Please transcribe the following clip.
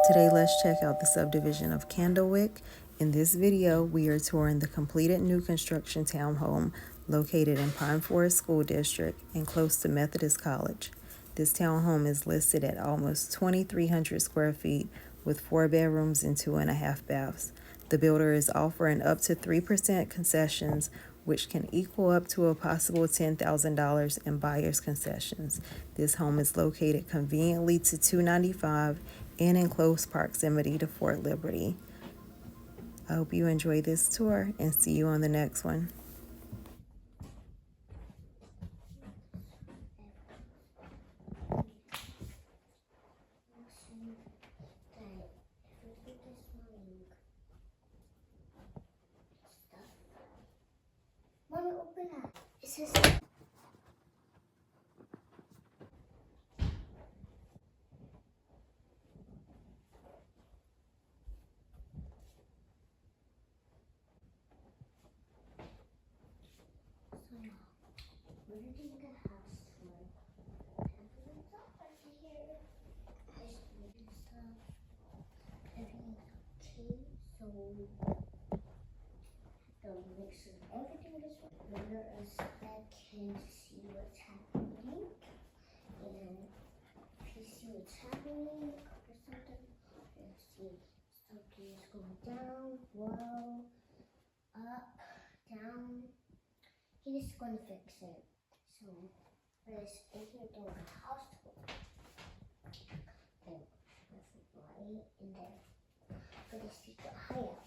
Today, let's check out the subdivision of Candlewick. In this video, we are touring the completed new construction townhome located in Pine Forest School District and close to Methodist College. This townhome is listed at almost 2,300 square feet with 4 bedrooms and 2.5 baths. The builder is offering up to 3% concessions, which can equal up to a possible $10,000 in buyer's concessions. This home is located conveniently to 295 and in close proximity to Fort Liberty. I hope you enjoy this tour and see you on the next one. Mommy, open that. It says. Where did you get a house from? Everything's up over here. Everything's okay, so the mix of everything is better as I can see what's happening. And if you see what's happening or something, let's see something is going down, low, up, down. He's going to fix it. So there's in here doing a house tour. Then there's a light in there for the secret hideout.